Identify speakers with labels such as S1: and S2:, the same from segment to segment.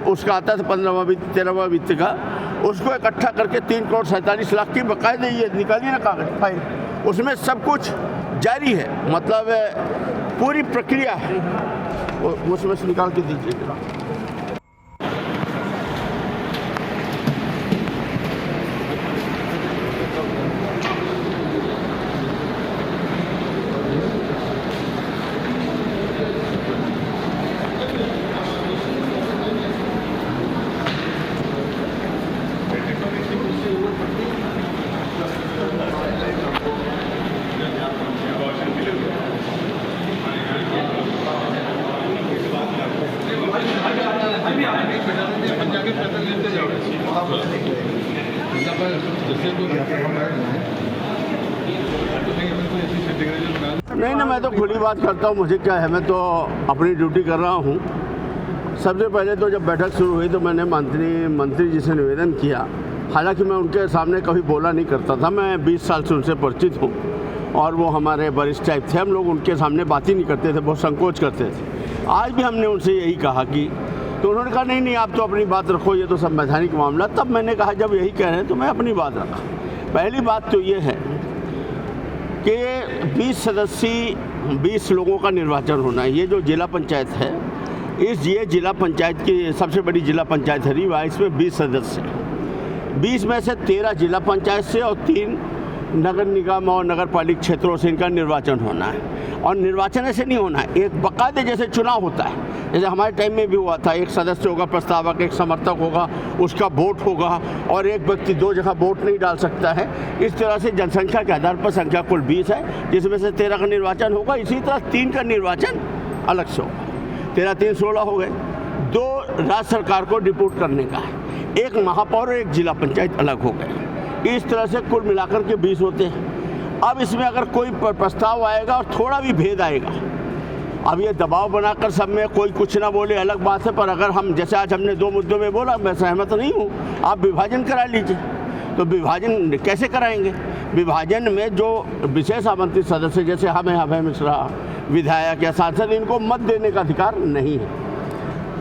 S1: उसका आता था 15वां वित्त 13वां वित्त का, उसको इकट्ठा करके 3,47,00,000 की बकायदे ये निकालिए ना कागज फाइल, उसमें सब कुछ जारी है, मतलब पूरी प्रक्रिया है, उसमें से निकाल के दीजिएगा। नहीं, मैं तो खुली बात करता हूँ, मुझे क्या है, मैं तो अपनी ड्यूटी कर रहा हूँ। सबसे पहले तो जब बैठक शुरू हुई तो मैंने मंत्री जी से निवेदन किया, हालांकि मैं उनके सामने कभी बोला नहीं करता था, मैं 20 साल से उनसे परिचित हूँ और वो हमारे वरिष्ठ टाइप थे, हम लोग उनके सामने बात ही नहीं करते थे, बहुत संकोच करते थे। आज भी हमने उनसे यही कहा कि, तो उन्होंने कहा नहीं आप तो अपनी बात रखो, ये तो संवैधानिक मामला। तब मैंने कहा जब यही कह रहे हैं तो मैं अपनी बात रखा। पहली बात तो ये है कि 20 सदस्यीय 20 लोगों का निर्वाचन होना है। ये जो जिला पंचायत है, ये जिला पंचायत की सबसे बड़ी जिला पंचायत है रीवा, इसमें 20 सदस्य हैं। 20 में से 13 जिला पंचायत से और 3 नगर निगम और नगर पालिका क्षेत्रों से इनका निर्वाचन होना है। और निर्वाचन ऐसे नहीं होना है, एक बकायदे जैसे चुनाव होता है, जैसे हमारे टाइम में भी हुआ था, एक सदस्य होगा प्रस्तावक, एक समर्थक होगा, उसका वोट होगा और एक व्यक्ति 2 जगह वोट नहीं डाल सकता है। इस तरह से जनसंख्या के आधार पर संख्या कुल 20 है, जिसमें से 13 का निर्वाचन होगा। इसी तरह 3 का निर्वाचन अलग से होगा, 13 3 16 हो गए। 2 राज्य सरकार को रिपोर्ट करने का है, एक महापौर और एक जिला पंचायत अलग हो गए। इस तरह से कुल मिलाकर के 20 होते हैं। अब इसमें अगर कोई प्रस्ताव आएगा और थोड़ा भी भेद आएगा, अब ये दबाव बनाकर सब में कोई कुछ ना बोले अलग बात है, पर अगर हम जैसे आज हमने 2 मुद्दों में बोला, मैं सहमत नहीं हूँ, आप विभाजन करा लीजिए। तो विभाजन कैसे कराएंगे? विभाजन में जो विशेष आमंत्रित सदस्य जैसे हम हैं, अभय मिश्रा, विधायक या सांसद, इनको मत देने का अधिकार नहीं है।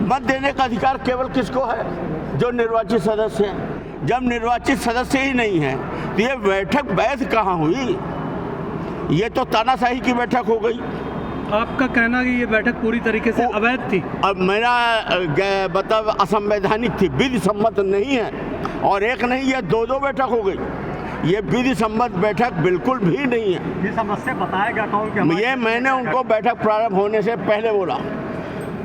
S1: मत देने का अधिकार केवल किसको है? जो निर्वाचित सदस्य हैं। जब निर्वाचित सदस्य ही नहीं है तो ये बैठक वैध कहाँ हुई? ये तो तानाशाही की बैठक हो गई।
S2: आपका कहना कि ये बैठक पूरी तरीके से अवैध थी?
S1: अब मेरा मतलब असंवैधानिक थी, विधि सम्मत नहीं है। और एक नहीं, ये 2 बैठक हो गई। ये विधि सम्मत बैठक बिल्कुल भी नहीं है।
S2: ये समस्या बताया गया,
S1: ये मैंने उनको बैठक प्रारंभ होने से पहले बोला,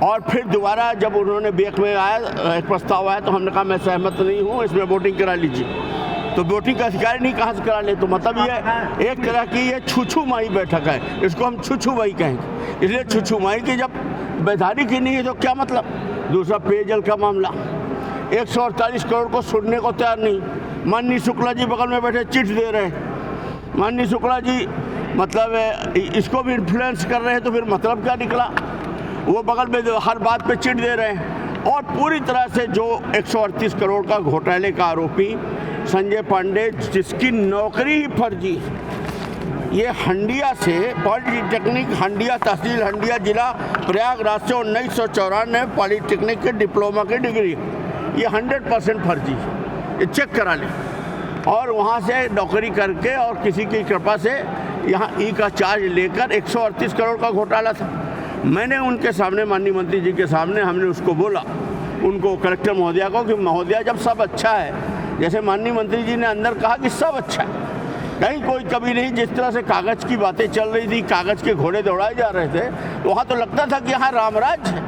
S1: और फिर दोबारा जब उन्होंने बेक में आया, एक प्रस्ताव आया, तो हमने कहा मैं सहमत नहीं हूँ, इसमें वोटिंग करा लीजिए। तो वोटिंग का अधिकार नहीं कहाँ से करा ले? तो मतलब ये एक तरह की ये छुछुमाई बैठक है, इसको हम छुछुमाई कहेंगे। इसलिए छुछुमाई की जब वैधानिक ही नहीं है तो क्या मतलब? दूसरा पेयजल का मामला, 148 करोड़ को सुनने को तैयार नहीं। माननीय शुक्ला जी बगल में बैठे चिट दे रहे हैं। माननीय शुक्ला जी मतलब इसको भी इन्फ्लुएंस कर रहे हैं, तो फिर मतलब क्या निकला? वो बगल में हर बात पे चिट दे रहे हैं। और पूरी तरह से जो 138 करोड़ का घोटाले का आरोपी संजय पांडे, जिसकी नौकरी ही फर्जी, ये हंडिया से पॉलिटेक्निक, हंडिया तहसील, हंडिया जिला, प्रयागराज से 1994 पॉलिटेक्निक के डिप्लोमा की डिग्री, ये 100% फर्जी, ये चेक करा ले। और वहाँ से नौकरी करके और किसी की कृपा से यहाँ ई का चार्ज लेकर 138 करोड़ का घोटाला था। मैंने उनके सामने, माननीय मंत्री जी के सामने, हमने उसको बोला, उनको कलेक्टर महोदया को, कि महोदया जब सब अच्छा है, जैसे माननीय मंत्री जी ने अंदर कहा कि सब अच्छा है, कहीं कोई कभी नहीं, जिस तरह से कागज़ की बातें चल रही थी, कागज़ के घोड़े दौड़ाए जा रहे थे, तो वहाँ तो लगता था कि यहाँ रामराज है।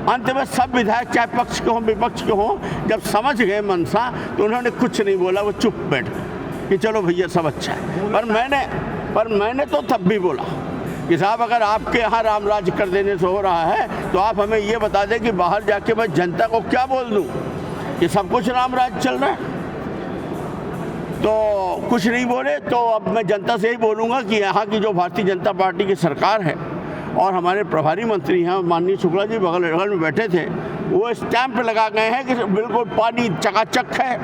S1: अंत में सब विधायक, चाहे पक्ष के हों विपक्ष के हों, जब समझ गए मनसा, तो उन्होंने कुछ नहीं बोला, वो चुप बैठ गए कि चलो भैया सब अच्छा है। पर मैंने तो तब भी बोला कि साहब, अगर आपके यहाँ रामराज कर देने से हो रहा है तो आप हमें ये बता दें कि बाहर जाके मैं जनता को क्या बोल दूँ कि सब कुछ रामराज चल रहा है। तो कुछ नहीं बोले, तो अब मैं जनता से ही बोलूँगा कि यहाँ की जो भारतीय जनता पार्टी की सरकार है और हमारे प्रभारी मंत्री हैं, माननीय शुक्ला जी बगल में बैठे थे, वो स्टैंप लगा गए हैं कि बिल्कुल पानी चकाचक है,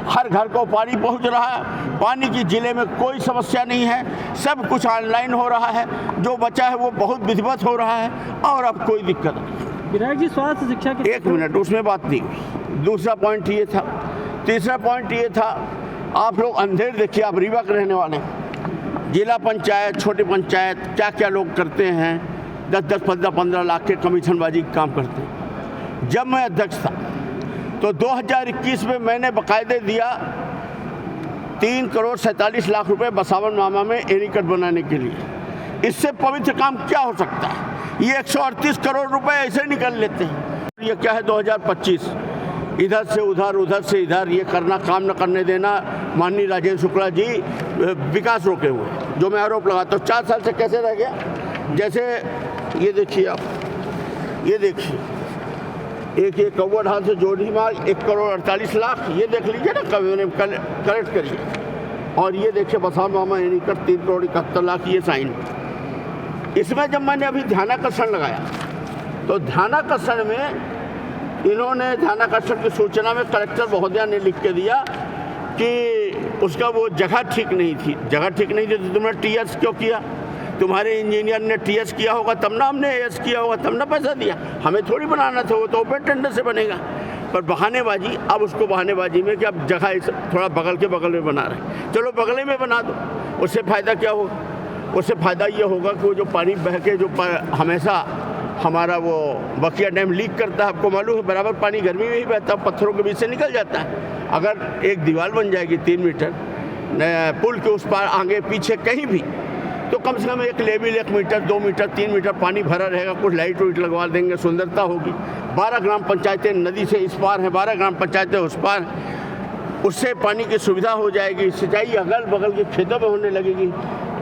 S1: हर घर को पानी पहुंच रहा है, पानी की जिले में कोई समस्या नहीं है, सब कुछ ऑनलाइन हो रहा है, जो बचा है वो बहुत विधिवत हो रहा है और अब कोई दिक्कत नहीं।
S2: विधायक जी, स्वास्थ्य शिक्षा के
S1: एक मिनट, उसमें बात नहीं हुई। दूसरा पॉइंट ये था, तीसरा पॉइंट ये था, आप लोग अंधेर देखिए, आप रीवा के रहने वाले हैं। जिला पंचायत, छोटी पंचायत, क्या क्या लोग करते हैं, 10-10, 15-15 लाख के कमीशनबाजी काम करते हैं। जब मैं अध्यक्ष था तो 2021 में मैंने बाकायदे दिया 3 करोड़ 47 लाख रुपए बसावन मामा में एनीकट बनाने के लिए। इससे पवित्र काम क्या हो सकता है? ये 138 करोड़ रुपए ऐसे निकल लेते हैं। ये क्या है 2025, इधर से उधर, उधर से इधर, ये करना, काम न करने देना। माननीय राजेंद्र शुक्ला जी विकास रोके हुए, जो मैं आरोप लगाता हूँ 4 साल से कैसे रह गया। जैसे ये देखिए आप, ये देखिए, एक ये कौवा ढाल से जोड़ी मार्ग 1 करोड़ 48 लाख, ये देख लीजिए ना, कभी उन्हें करेक्ट करिए। और ये देखिए बसावन मामा एनीकट 3 करोड़ 71 लाख, ये साइन। इसमें जब मैंने अभी ध्यानाकर्षण लगाया तो ध्यानाकर्षण में इन्होंने, ध्यानाकर्षण की सूचना में कलेक्टर महोदया ने लिख के दिया कि उसका वो जगह ठीक नहीं थी। जगह ठीक नहीं थी तो तुमने टीएस क्यों किया? तुम्हारे इंजीनियर ने टीएस किया होगा तब ना हमने एएस किया होगा, तब ना पैसा दिया। हमें थोड़ी बनाना था, वो तो ओपन टेंडर से बनेगा। पर बहानेबाजी, अब उसको बहानेबाजी में कि अब जगह थोड़ा बगल के बगल में बना रहे, चलो बगल में बना दो। उससे फ़ायदा क्या होगा? उससे फ़ायदा ये होगा कि वो जो पानी बह के जो हमेशा हमारा वो बखिया डैम लीक करता है, आपको मालूम है, बराबर पानी गर्मी में ही बहता है, पत्थरों के बीच से निकल जाता है। अगर एक दीवार बन जाएगी 3 मीटर पुल के उस पार, आगे पीछे कहीं भी, तो कम से कम एक लेवल 1 मीटर, 2 मीटर, 3 मीटर पानी भरा रहेगा। कुछ लाइट वाइट लगवा देंगे, सुंदरता होगी। 12 ग्राम पंचायतें नदी से इस पार हैं, 12 ग्राम पंचायतें उस पार, उससे पानी की सुविधा हो जाएगी। सिंचाई अगल बगल के खेतों में होने लगेगी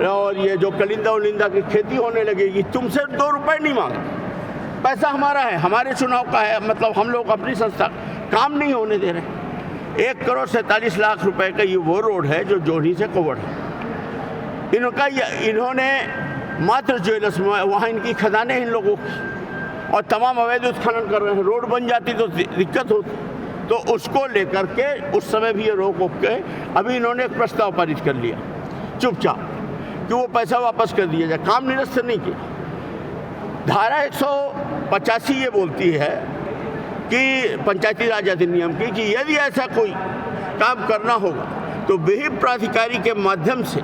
S1: और ये जो कलिंदा उलिंदा की खेती होने लगेगी। तुमसे 2 रुपये नहीं मांगे, पैसा हमारा है, हमारे चुनाव का है, मतलब हम लोग अपनी संस्था काम नहीं होने दे रहे। 1 करोड़ 47 लाख रुपए का ये वो रोड है जो जोड़ी से कोवड़ है। इन्होंने मात्र ज्वेलर्स में, वहाँ इनकी खदानें इन लोगों की, और तमाम अवैध उत्खनन कर रहे हैं। रोड बन जाती तो दिक्कत होती, तो उसको लेकर के उस समय भी ये रोक के अभी इन्होंने एक प्रस्ताव पारित कर लिया चुपचाप कि वो पैसा वापस कर दिया जाए, काम निरस्त नहीं किया। धारा 185 ये बोलती है कि पंचायती राज अधिनियम की कि यदि ऐसा कोई काम करना होगा तो विहिप प्राधिकारी के माध्यम से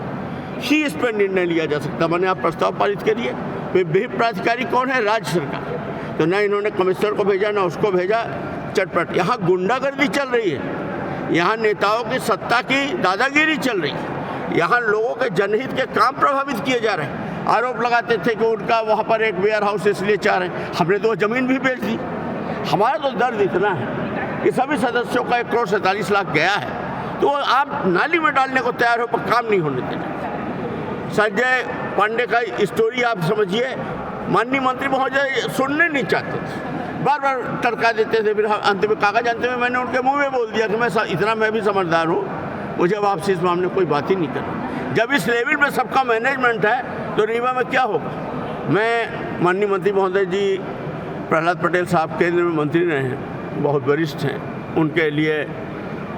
S1: ही इस पर निर्णय लिया जा सकता। मैंने आप प्रस्ताव पारित करिए। विहिप प्राधिकारी कौन है? राज्य सरकार। तो ना इन्होंने कमिश्नर को भेजा, ना उसको भेजा, चटपट। यहाँ गुंडागर्दी चल रही है, यहाँ नेताओं की सत्ता की दादागिरी चल रही है, यहाँ लोगों के जनहित के काम प्रभावित किए जा रहे हैं। आरोप लगाते थे कि उनका वहाँ पर एक वेयर हाउस इसलिए चाह रहे हैं, हमने तो ज़मीन भी बेच दी। हमारा तो दर्द इतना है कि सभी सदस्यों का 1 करोड़ 47 लाख गया है, तो आप नाली में डालने को तैयार हो, पर काम नहीं होने देना। संजय पांडे का स्टोरी आप समझिए, माननीय मंत्री महोदय सुनने नहीं चाहते थे, बार बार टरका देते थे। फिर अंत में कागज अंत में मैंने उनके मुंह में बोल दिया कि मैं भी समझदार हूँ, मुझे अब आपसे इस मामले कोई बात ही नहीं करनी। जब इस लेवल में सबका मैनेजमेंट है तो रीवा में क्या होगा? मैं माननीय मंत्री महोदय जी प्रहलाद पटेल साहब केंद्र में मंत्री रहे हैं, बहुत वरिष्ठ हैं, उनके लिए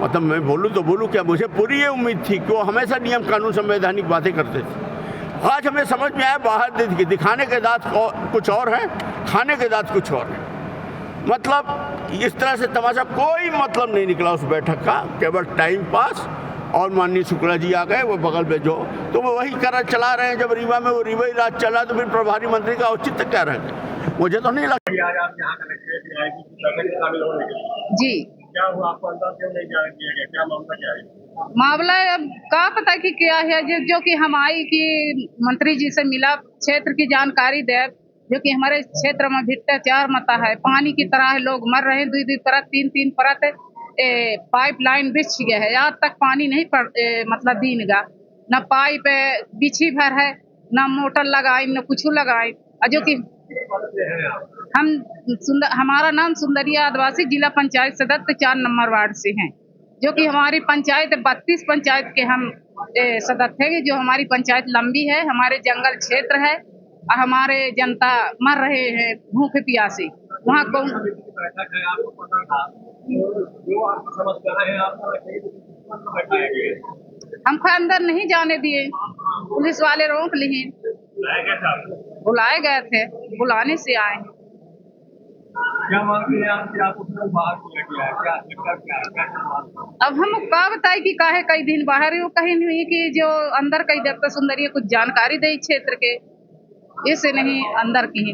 S1: मतलब मैं बोलूँ तो बोलूँ क्या, मुझे पूरी ये उम्मीद थी कि वो हमेशा नियम कानून संवैधानिक बातें करते थे। आज हमें समझ में आया बाहर दिखाने के दांत कुछ और है, खाने के दांत कुछ और है। मतलब इस तरह से तमाशा, कोई मतलब नहीं निकला उस बैठक का, केवल टाइम पास। और माननीय शुक्ला जी आ गए, वो बगल में जो, तो वो वही कर चला रहे हैं। जब रीवा में वो रीवा ही राज चला तो फिर प्रभारी मंत्री का औचित्य क्या रह गया? मुझे तो नहीं लगता।
S3: जी
S4: क्या हुआ, आपको अंदर क्यों नहीं जाने दिया गया, क्या मामला क्या है?
S3: मामला अब क्या पता कि क्या है, जो कि हम आई कि मंत्री जी से मिला, क्षेत्र की जानकारी दे, जो कि हमारे क्षेत्र में भ्रष्टाचार मता है, पानी की तरह है, लोग मर रहे हैं, 2-2 परत 3-3 परत पाइपलाइन बिछ गया है, आज तक पानी नहीं मतलब दीनगा, न पाइप बिछी भर है, न मोटर लगाई, न कुछ लगाई। जो कि हमारा नाम सुंदरिया आदिवासी, जिला पंचायत सदस्य 4 नंबर वार्ड से हैं, जो कि हमारी पंचायत 32 पंचायत के हम सदस्य हैं। जो हमारी पंचायत लंबी है, हमारे जंगल क्षेत्र है, हमारे जनता मर रहे हैं भूखे प्यासे। वहाँ कौन हमको अंदर नहीं जाने दिए, पुलिस वाले रोक लिए, बुलाए गए थे, बुलाने से आए।
S4: क्या मांगते हैं आप कि आप उसमें बाहर किया गया है, क्या लगता क्या है, कैसे मांगते हैं?
S3: अब हम का बताए कि काहे कई दिन बाहर ही कहीं नहीं हुई कि जो अंदर कई देवता सुंदरी कुछ जानकारी दे क्षेत्र के, इसे नहीं अंदर की ही।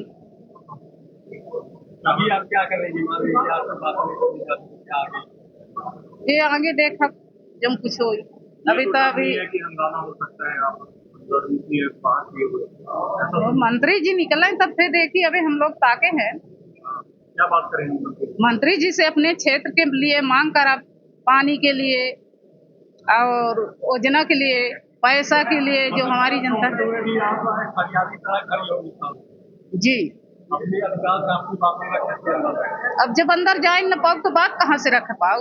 S4: अभी आप क्या कर रही हैं? मान लीजिए आपसे बात नहीं क्या आगे
S3: ये आगे देखा जब कुछ हो, अभी तो अभी
S4: है कि हंगामा हो सकता है, आप दूसरी बात भी हो ऐसा
S3: वो मंत्री जी निकले तब फिर देखिए, अभी हम लोग ताके हैं
S4: क्या बात करेंगे?
S3: मंत्री जी से अपने क्षेत्र के लिए मांग कर, आप पानी के लिए और योजना के लिए, पैसा के लिए, जो हमारी जनता
S4: फरियादी तरह खड़ी होगी
S3: जी।
S4: अपने अधिकार से आपकी बातों का कैसे अंदाजा है?
S3: अब जब अंदर जाए न पाओ तो बात कहाँ से रख पाओ।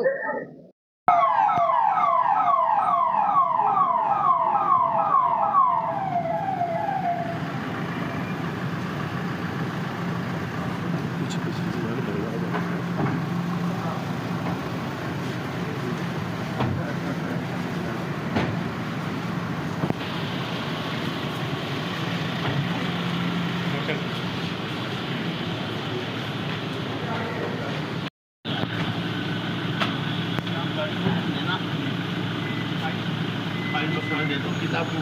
S1: किताब को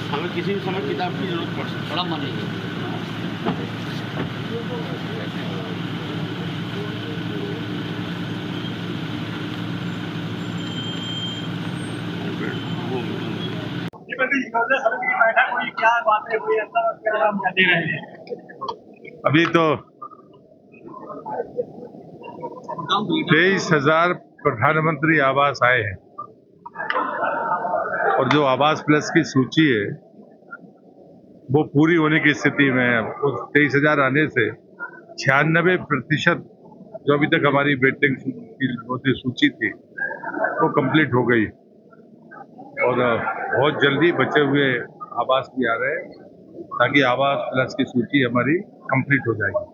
S1: हमें किसी भी समय किताब की जरूरत पड़ सकती है।
S5: बड़ा मन है
S4: बैठक हुई, क्या बातें हुई, ऐसा क्या आप दे रहे हैं?
S6: अभी तो 23,000 प्रधानमंत्री आवास आए हैं और जो आवास प्लस की सूची है वो पूरी होने की स्थिति में है। उस 23,000 आने से 96% जो अभी तक हमारी वेटिंग की सूची थी वो कंप्लीट हो गई और बहुत जल्दी बचे हुए आवास भी आ रहे हैं ताकि आवास प्लस की सूची हमारी कंप्लीट हो जाएगी।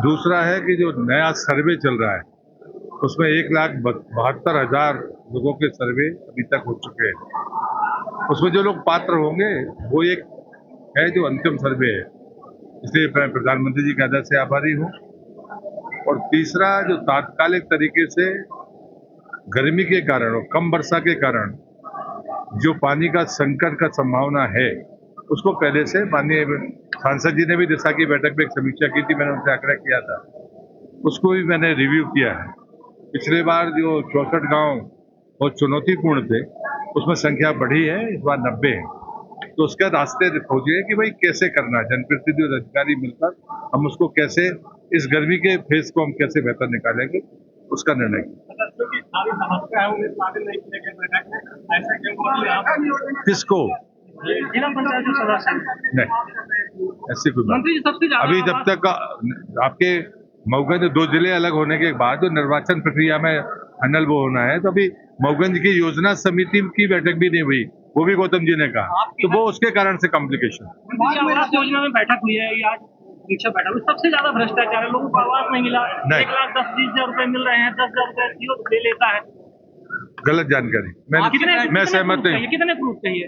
S6: दूसरा है कि जो नया सर्वे चल रहा है उसमें 1,72,000 लोगों के सर्वे अभी तक हो चुके हैं। उसमें जो लोग पात्र होंगे वो एक है जो अंतिम सर्वे है, इसलिए मैं प्रधानमंत्री जी के आदेश से आभारी हूँ। और तीसरा जो तात्कालिक तरीके से गर्मी के कारण और कम वर्षा के कारण जो पानी का संकट का संभावना है उसको पहले से माननीय सांसद जी ने भी दिशा की बैठक में एक समीक्षा की थी, मैंने उनसे आग्रह किया था, उसको भी मैंने रिव्यू किया है। पिछले बार जो 64 गांव बहुत चुनौतीपूर्ण थे उसमें संख्या बढ़ी है, इस बार 90 है। तो उसके रास्ते खोजे कि भाई कैसे करना है, जनप्रतिनिधि और अधिकारी मिलकर हम उसको कैसे इस गर्मी के फेज को हम कैसे बेहतर निकालेंगे उसका निर्णय किया।
S4: सदस्यों की सारी समस्या है उन्हें शामिल नहीं किया गया बैठक में, ऐसा क्यों बोलिए आप?
S6: किसको?
S2: जिला पंचायत के सदस्य
S6: नहीं, ऐसी कोई बात
S2: मंत्री जी सबसे ज्यादा
S6: अभी जब तक आपके मऊगंज 2 जिले अलग होने के बाद जो निर्वाचन प्रक्रिया में फाइनल वो होना है, तो अभी मऊगंज की योजना समिति की बैठक भी नहीं हुई, वो भी गौतम जी ने कहा, तो वो उसके कारण से कॉम्प्लिकेशन।
S2: आवास योजना में बैठक हुई है, ये आज परीक्षा बैठक हुई, सबसे ज्यादा भ्रष्टाचार है, लोगों को आवास नहीं मिला, 1,10,20,000 रुपए मिल रहे हैं, 10,000 रुपए सीओ ले लेता है।
S6: गलत जानकारी, मैं सहमत नहीं।
S2: कितने प्रूफ चाहिए?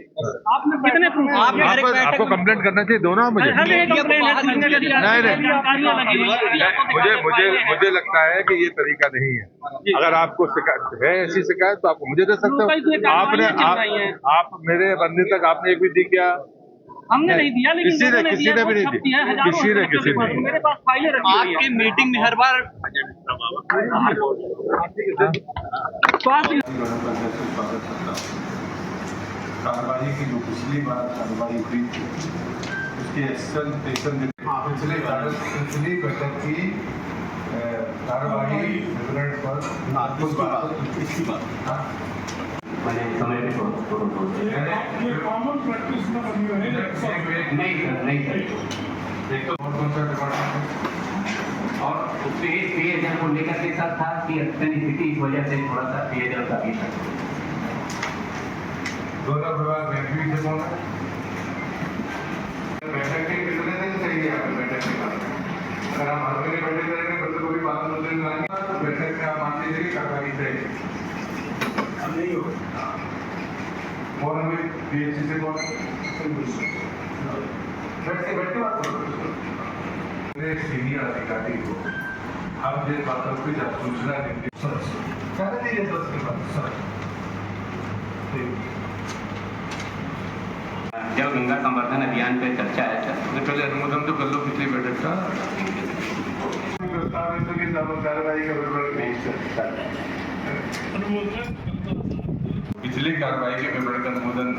S2: आपने कितने प्रूफ?
S6: आपको कंप्लेंट करना चाहिए, दो ना मुझे। मुझे लगता है कि ये तरीका नहीं है। अगर आपको शिकायत है ऐसी शिकायत तो आप मुझे दे सकते हो। आप मेरे बनने तक आपने एक भी दी क्या?
S2: हमने नहीं दिया, लेकिन
S6: किसी ने भी नहीं दी, किसी ने
S2: मेरे पास फाइलें रखी हुई हैं।
S5: आपकी मीटिंग में हर बार
S2: स्वास्थ्य
S7: कार्रवाई की जो पिछली बार कार्रवाई हुई थी उसके एक्सटेंशन पिछली बैठक की कार्रवाई विवरण पर
S1: इसकी बात
S8: मैंने समय पे
S7: कॉमन प्रैक्टिस में बनी हुई है
S8: नहीं सर
S7: एक तो कौन सा डिपार्टमेंट
S8: और उसमें एक पेयजल को लेकर के सर था कि एक्सटेंसिटी इस वजह से थोड़ा सा पेयजल का भी था।
S7: दोनों विभाग में से कौन है? बैठक के कितने दिन चाहिए आपको बैठक के बाद? अगर हम हर महीने बैठक करेंगे फिर तो कोई बात नहीं लाएंगे तो बैठक में आप मान लीजिए कि कार्रवाई चाहिए नहीं होगा। कौन अभी पीएचसी से कौन बैठ के बात करो। ऐसे सीनियर अधिकारी को हम जिन बातों की जब सूचना देंगे कहते नहीं रहता उसके बाद सर
S8: जल गंगा संवर्धन अभियान पे चर्चा है सर।
S7: तो पहले अनुमोदन तो कर लो पिछली बैठक का प्रस्तावित के साथ कार्रवाई का विवरण नहीं सकता पिछली कार्रवाई के विवरण का अनुमोदन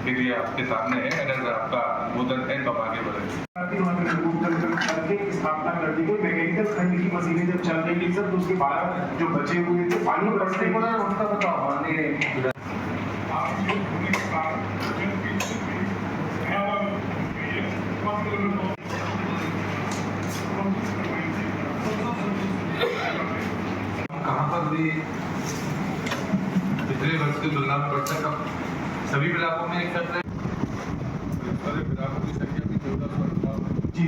S7: के लिए आपके सामने है। अगर आपका अनुमोदन है तो आगे बढ़े
S4: स्थापना कर दी कोई मैकेनिकल खंड की मशीनें जब चल रही थी सर तो उसके बाद जो बचे हुए थे पानी बरसने को उनका बताओ पानी
S7: कहाँ पर भी पिछले वर्ष की तुलना में बढ़ता कम सभी इलाकों में एक साथ सारे इलाकों की संख्या भी 14
S4: जी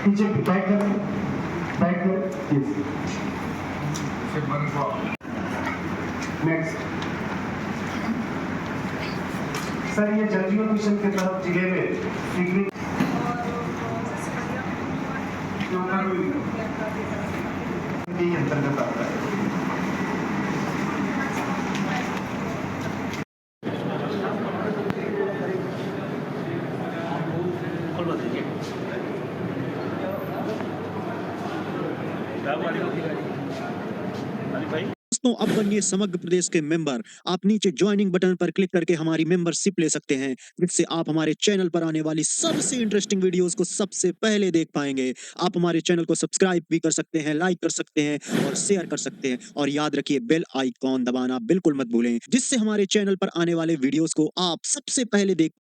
S4: पीछे बैक कर
S7: से मन को
S4: नेक्स्ट सर ये जल जीवन मिशन के तहत जिले में पिकनिक के अंतर्गत आता है।
S9: दोस्तों अब बनिए समग्र प्रदेश के मेंबर। आप नीचे ज्वाइनिंग बटन पर क्लिक करके हमारी मेंबरशिप ले सकते हैं, जिससे आप हमारे चैनल पर आने वाली सबसे इंटरेस्टिंग वीडियोस को सबसे पहले देख पाएंगे। आप हमारे चैनल को सब्सक्राइब भी कर सकते हैं, लाइक कर सकते हैं और शेयर कर सकते हैं। और याद रखिए बेल आइकॉन दबाना बिल्कुल मत भूलें, जिससे हमारे चैनल पर आने वाले वीडियोस को आप सबसे पहले देख